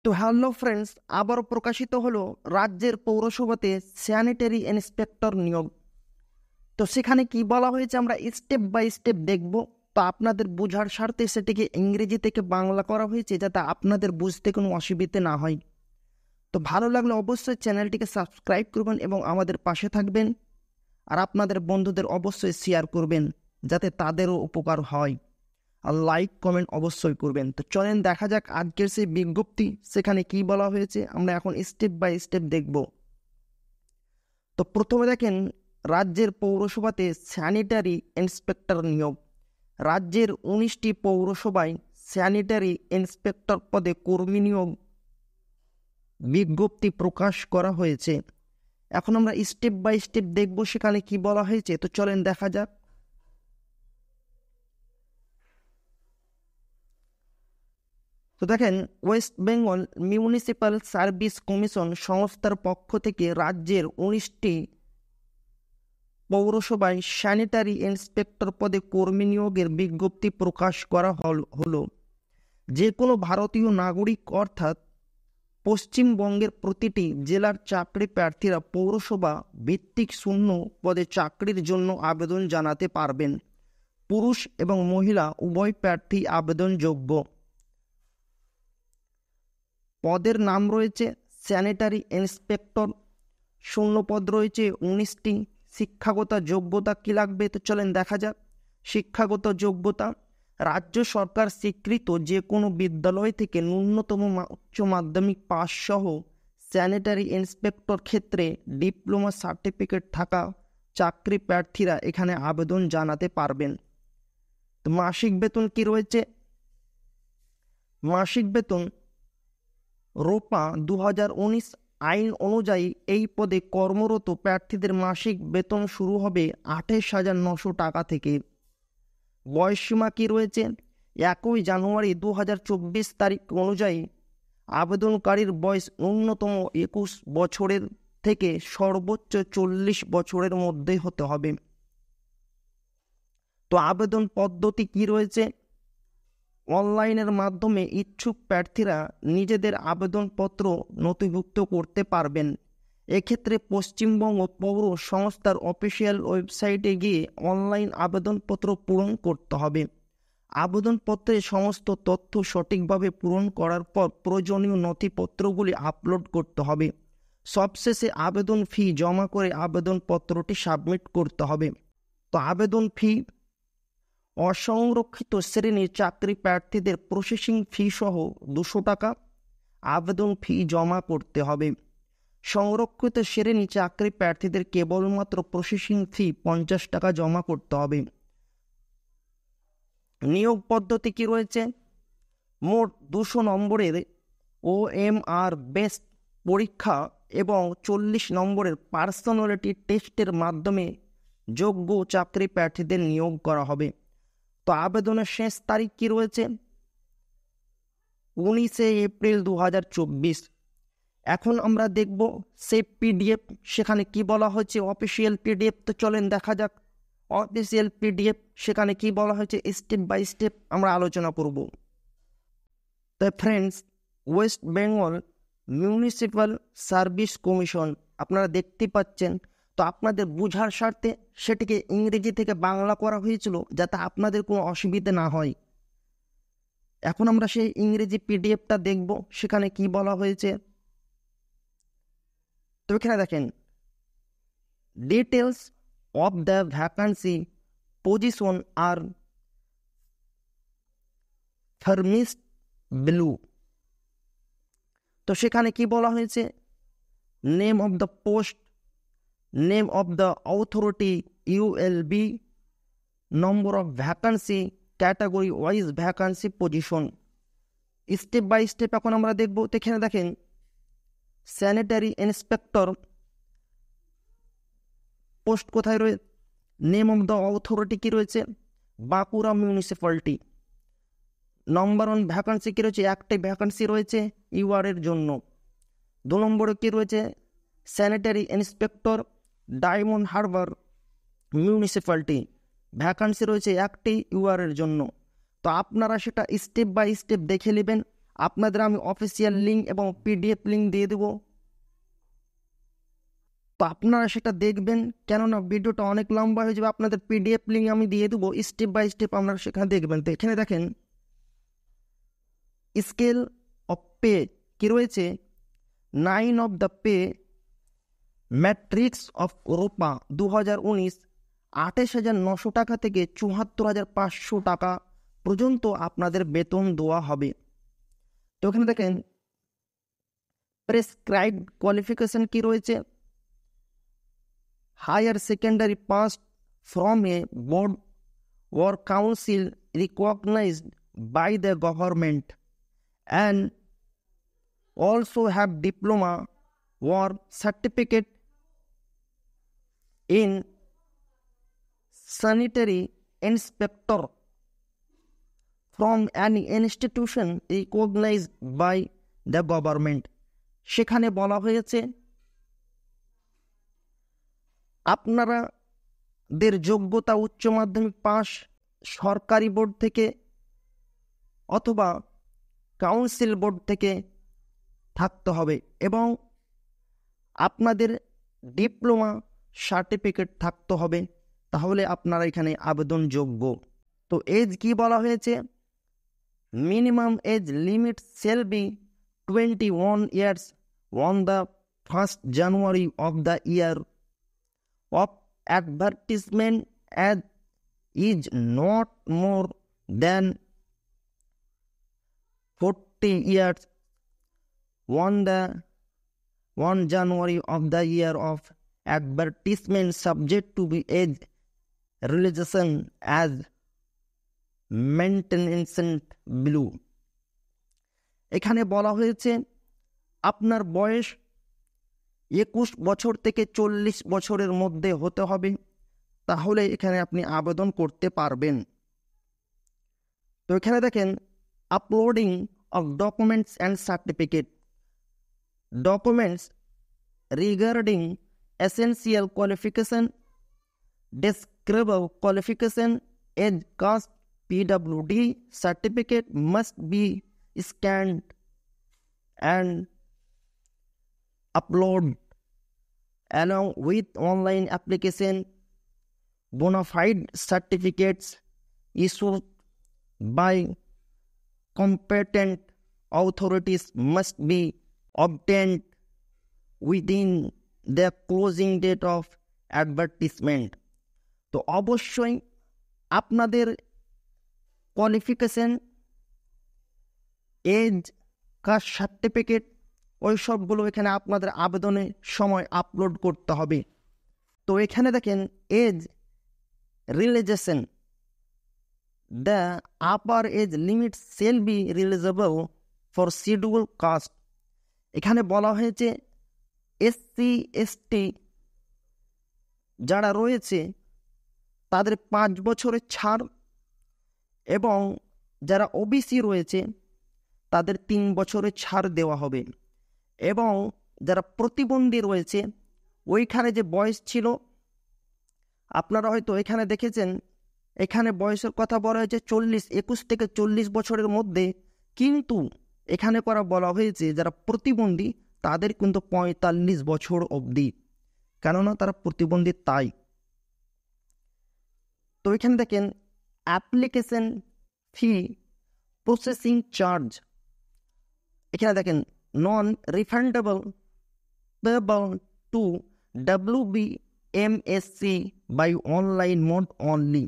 তো hello friends, আবারও প্রকাশিত হলো রাজ্যের পৌরসভাতে স্যানিটারি ইন্সপেক্টর নিয়োগ। তো সেখানে কি বলা হয়েছে আমরা স্টেপ বাই স্টেপ দেখব। তো আপনাদের বোঝার স্বার্থে সেটিকে ইংরেজি থেকে বাংলা করা হয়েছে যাতে আপনাদের বুঝতে কোনো অসুবিধে না হয়। তো ভালো লাগলে অবশ্যই চ্যানেলটিকে সাবস্ক্রাইব করবেন এবং আমাদের পাশে থাকবেন, আর আপনাদের বন্ধুদের অবশ্যই শেয়ার করবেন যাতে তাদেরও উপকার হয়, আর লাইক কমেন্ট অবশ্যই করবেন। তো চলেন দেখা যাক আজকের সেই বিজ্ঞপ্তি, সেখানে কি বলা হয়েছে আমরা এখন স্টেপ বাই স্টেপ দেখব। তো প্রথমে দেখেন, রাজ্যের পৌরসভাতে স্যানিটারি ইন্সপেক্টর নিয়োগ। রাজ্যের 19টি পৌরসভায় স্যানিটারি ইন্সপেক্টর পদে কর্মী নিয়োগ বিজ্ঞপ্তি প্রকাশ করা হয়েছে। এখন আমরা স্টেপ বাই স্টেপ দেখব সেখানে কি বলা হয়েছে। তো চলেন দেখা যাক। তো দেখেন, West Bengal municipal service commission সংস্থার পক্ষ থেকে রাজ্যের 19টি পৌরসভায় স্যানিটারি ইন্সপেক্টর পদে কর্মী নিয়োগের বিজ্ঞপ্তি প্রকাশ করা হলো। যে কোনো ভারতীয় নাগরিক অর্থাৎ পশ্চিমবঙ্গের প্রতিটি জেলার চাকরি প্রার্থীরা পৌরসভা ভিত্তিক শূন্য পদে চাকরির জন্য আবেদন জানাতে পারবেন। পুরুষ এবং মহিলা উভয় প্রার্থী আবেদনযোগ্য। পদের নাম রয়েছে স্যানিটারি ইন্সপেক্টর। শূন্যপদ রয়েছে 19টি। শিক্ষাগত যোগ্যতা কি লাগবে? তো চলেন দেখা যাক। শিক্ষাগত যোগ্যতা, রাজ্য সরকার স্বীকৃত যে কোনো বিদ্যালয় থেকে ন্যূনতম উচ্চ মাধ্যমিক পাস সহ স্যানিটারি ইন্সপেক্টর ক্ষেত্রে ডিপ্লোমা সার্টিফিকেট থাকা চাকরি প্রার্থীরা এখানে আবেদন জানাতে পারবেন। তো মাসিক বেতন কি রয়েছে? মাসিক বেতন রোপা 2019 আইন অনুযায়ী এই পদে কর্মরত প্রার্থীদের মাসিক বেতন শুরু হবে 28,900 টাকা থেকে। বয়সসীমা কি রয়েছে? 1 জানুয়ারি 2024 তারিখ অনুযায়ী আবেদনকারীর বয়স ন্যূনতম 21 বছরের থেকে সর্বোচ্চ 40 বছরের মধ্যে হতে হবে। তো আবেদন পদ্ধতি কি রয়েছে? অনলাইনের মাধ্যমে ইচ্ছুক প্রার্থীরা নিজেদের আবেদনপত্র নথিভুক্ত করতে পারবেন। এক্ষেত্রে পশ্চিমবঙ্গ পৌর সংস্থার অফিসিয়াল ওয়েবসাইটে গিয়ে অনলাইন আবেদনপত্র পূরণ করতে হবে। আবেদনপত্রে সমস্ত তথ্য সঠিকভাবে পূরণ করার পর প্রয়োজনীয় নথিপত্রগুলি আপলোড করতে হবে। সবশেষে আবেদন ফি জমা করে আবেদনপত্রটি সাবমিট করতে হবে। তো আবেদন ফি, অসংরক্ষিত শ্রেণীর চাকরি প্রার্থীদের প্রসেসিং ফি সহ 200 টাকা আবেদন ফি জমা করতে হবে। সংরক্ষিত শ্রেণী চাকরি প্রার্থীদের কেবলমাত্র প্রসেসিং ফি 50 টাকা জমা করতে হবে। নিয়োগ পদ্ধতি কি রয়েছে? মোট 200 নম্বরের OMR বেসড পরীক্ষা এবং 40 নম্বরের পার্সোনালিটি টেস্টের মাধ্যমে যোগ্য চাকরি প্রার্থীদের নিয়োগ করা হবে। তো আবেদনের শেষ তারিখ কি রয়েছে? 19 এপ্রিল 2024। এখন আমরা দেখব সেই PDF, সেখানে কি বলা হয়েছে অফিসিয়াল PDF। তো চলেন দেখা যাক অফিসিয়াল PDF সেখানে কি বলা হয়েছে, স্টেপ বাই স্টেপ আমরা আলোচনা করব। তো friends, West Bengal municipal service commission আপনারা দেখতে পাচ্ছেন। তো আপনাদের বোঝার স্বার্থে সেটিকে ইংরেজি থেকে বাংলা করা হয়েছিল যাতে আপনাদের কোনো অসুবিধা না হয়। এখন আমরা সেই ইংরেজি PDFটা দেখব সেখানে কি বলা হয়েছে। তো এখানে দেখেন, details of the vacancy position আর ফার্নিশড বিলো। তো সেখানে কি বলা হয়েছে? Name of the post, name of the authority ULB, number of vacancy, category wise vacancy, position. Step by step এখন আমরা দেখব। তো এখানে দেখেন, স্যানিটারি ইন্সপেক্টর পোস্ট কোথায় রয়েছে? নেম অফ দ্য অথরিটি কি রয়েছে? Bankura municipality. Number on vacancy কী রয়েছে? একটাই ভ্যাকান্সি রয়েছে UR এর জন্য। 2 নম্বরে কী রয়েছে? Sanitary inspector diamond Harbour municipality, vacancy রয়েছে একটি UR এর জন্য। তো আপনারা সেটা স্টেপ বাই স্টেপ দেখে নেবেন, আপনাদের আমি অফিসিয়াল লিঙ্ক এবং পিডিএফ লিঙ্ক দিয়ে দেবো, তো আপনারা সেটা দেখবেন, কেননা ভিডিওটা অনেক লম্বা হয়ে যাবে। আপনাদের পিডিএফ লিঙ্ক আমি দিয়ে দেবো, স্টেপ বাই স্টেপ আপনারা সেখানে দেখবেন। তো এখানে দেখেন স্কেল অফ পে কি রয়েছে, 9 of the pay matrix of রূপা 2019 28,900 টাকা থেকে 74,500 টাকা পর্যন্ত আপনাদের বেতন দেওয়া হবে। তো এখানে দেখেন প্রেসক্রাইবড কোয়ালিফিকেশন কি রয়েছে, higher secondary pass from a board or council recognized by the government and also have diploma or certificate in sanitary inspector from any institution recognized by the government। সেখানে বলা হয়েছে আপনাদের যোগ্যতা উচ্চ মাধ্যমিক পাস সরকারি বোর্ড থেকে অথবা কাউন্সিল বোর্ড থেকে থাকতে হবে এবং আপনাদের ডিপ্লোমা সার্টিফিকেট থাকতে হবে, তাহলে আপনারা এখানে আবেদনযোগ্য। তো এজ কি বলা হয়েছে, minimum age limit shall be 21 years on the 1st January of the year of advertisement as is not more than 40 years on the 1 January of the year of advertisement, subject to be age realization as maintained below। এখানে বলা হয়েছে আপনার বয়স 21 বছর থেকে 40 বছরের মধ্যে হতে হবে, তাহলে এখানে আপনি আবেদন করতে পারবেন। তো এখানে দেখেন uploading of documents and certificate, documents regarding essential qualification, descriptive qualification, age, caste, PWD certificate must be scanned and uploaded along with online application. Bona fide certificates issued by competent authorities must be obtained within the closing date of advertisement। তো অবশ্যই আপনাদের qualification, age, caste certificate ওই সবগুলো এখানে আপনাদের আবেদনের সময় upload করতে হবে। তো এখানে দেখেন age relaxation, the upper age limit shall be relaxable for schedule caste. এখানে বলা হয়েছে SC ST যারা রয়েছে তাদের 5 বছরের ছাড় এবং যারা OBC রয়েছে তাদের 3 বছরের ছাড় দেওয়া হবে এবং যারা প্রতিবন্ধী রয়েছে ওইখানে যে বয়স ছিল, আপনারা হয়তো এখানে দেখেছেন এখানে বয়সের কথা বলা হয়েছে 21 থেকে 40 বছরের মধ্যে, কিন্তু এখানে বলা হয়েছে যারা প্রতিবন্ধী তাদের কিন্তু 45 বছর অবধি, কেননা তারা প্রতিবন্ধী তাই। তো এখানে দেখেন অ্যাপ্লিকেশন ফি প্রসেসিং চার্জ, এখানে দেখেন non refundable payable to WBMSC by online mode only.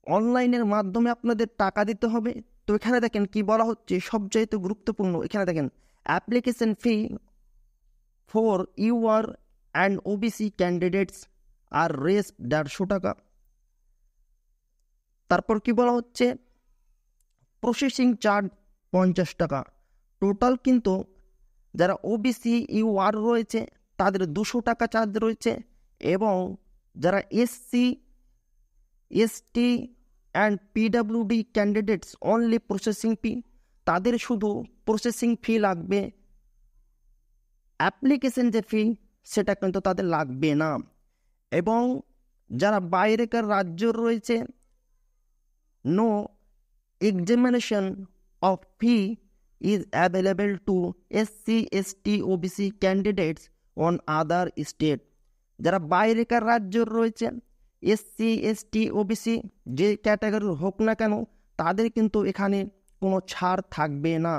অনলাইনের মাধ্যমে আপনাদের টাকা দিতে হবে। তো এখানে দেখেন কি বলা হচ্ছে সবচাইতে গুরুত্বপূর্ণ, এখানে দেখেন application fee for UR and OBC candidates are race 150 টাকা। তারপর কি বলা হচ্ছে প্রসেসিং চার্জ 50 টাকা। টোটাল কিন্তু যারা OBC UR রয়েছে তাদের 200 টাকা চার্জ রয়েছে এবং যারা SC ST and PWD candidates only processing fee, তাদের শুধু প্রসেসিং ফি লাগবে, অ্যাপ্লিকেশন যে ফি সেটা কিন্তু তাদের লাগবে না। এবং যারা বাইরেকার রাজ্য রয়েছে no examination of fee is available to SC, ST, OBC candidates on other state. যারা বাইরেকার রাজ্যের রয়েছে SC, ST, OBC যে ক্যাটাগরির হোক না কেন তাদের কিন্তু এখানে কোনো ছাড় থাকবে না,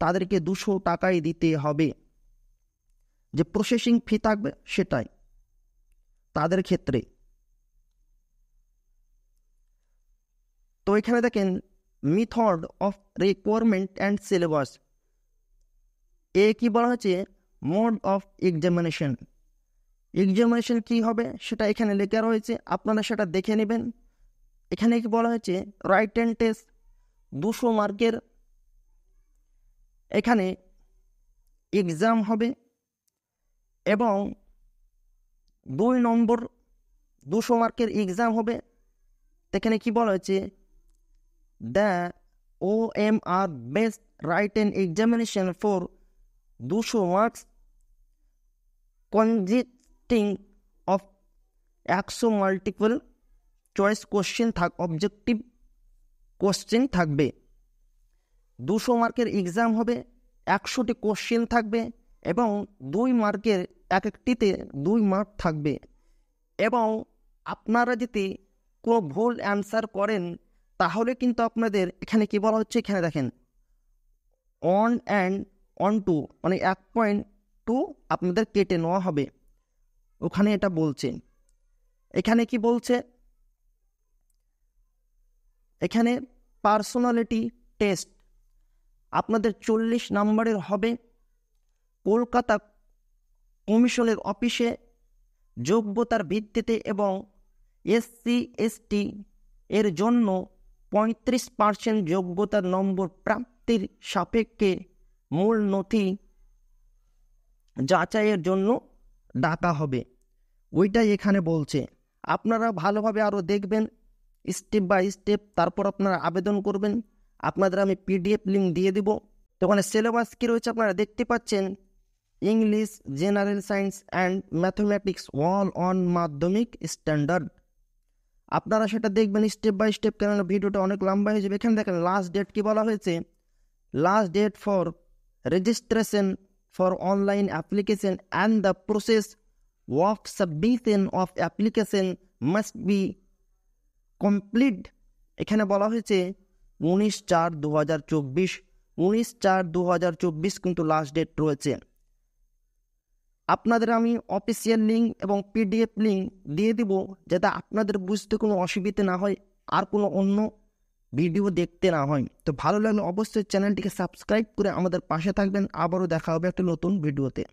তাদেরকে 200 টাকাই দিতে হবে। যে প্রসেসিং ফি থাকবে সেটাই তাদের ক্ষেত্রে। তো এখানে দেখেন method of requirement and syllabus, কি বলা হয়েছে মোড অফ এক্সামিনেশন। এক্সামিনেশন কি হবে সেটা এখানে লেখা রয়েছে, আপনারা সেটা দেখে নেবেন। এখানে কি বলা হয়েছে রাইটেন টেস্ট 200 মার্কের এখানে এক্সাম হবে এবং 2 নম্বর 200 মার্কের এক্সাম হবে। এখানে কি বলা হয়েছে the OMR based written examination for 200 marks consisting of 100 multiple choice question objective question থাকবে। 200 মার্কের এক্সাম হবে, 100টি কোশ্চেন থাকবে এবং 2 মার্কের এক একটিতে 2 মার্ক থাকবে। এবং আপনারা যদি কোনো ভুল অ্যান্সার করেন তাহলে কিন্তু আপনাদের এখানে কি বলা হচ্ছে, এখানে দেখেন 1 and 1 মানে 1.2 আপনাদের কেটে নেওয়া হবে, ওখানে এটা বলছে। এখানে কি বলছে, এখানে পার্সোনালিটি টেস্ট আপনাদের 40 নম্বরের হবে। কলকাতা কমিশনের অফিসে যোগ্যতার ভিত্তিতে এবং SC, ST এর জন্য 35% যোগ্যতার নম্বর প্রাপ্তির সাপেক্ষে মূল নথি যাচাইয়ের জন্য ডাকা হবে, ওইটাই এখানে বলছে। আপনারা ভালোভাবে আরও দেখবেন স্টেপ বাই স্টেপ, তারপর আপনারা আবেদন করবেন। আপনাদের আমি PDF লিঙ্ক দিয়ে দিব। তো ওখানে সিলেবাস কী রয়েছে আপনারা দেখতে পাচ্ছেন, English, general science and mathematics all on মাধ্যমিক স্ট্যান্ডার্ড। আপনারা সেটা দেখবেন স্টেপ বাই স্টেপ, কেননা ভিডিওটা অনেক লম্বা হয়ে যাবে। এখানে দেখেন লাস্ট ডেট কী বলা হয়েছে, last date for registration for online application and the process of submission of application must be complete. এখানে বলা হয়েছে 19/4/2024, 19/4/2024 কিন্তু লাস্ট ডেট রয়েছে। আপনাদের আমি অফিসিয়াল লিঙ্ক এবং PDF লিঙ্ক দিয়ে দিব, যাতে আপনাদের বুঝতে কোনো অসুবিধা না হয় আর কোনো অন্য ভিডিও দেখতে না হয়। তো ভালো লাগলে অবশ্যই চ্যানেলটিকে সাবস্ক্রাইব করে আমাদের পাশে থাকবেন। আবারও দেখা হবে একটা নতুন ভিডিওতে।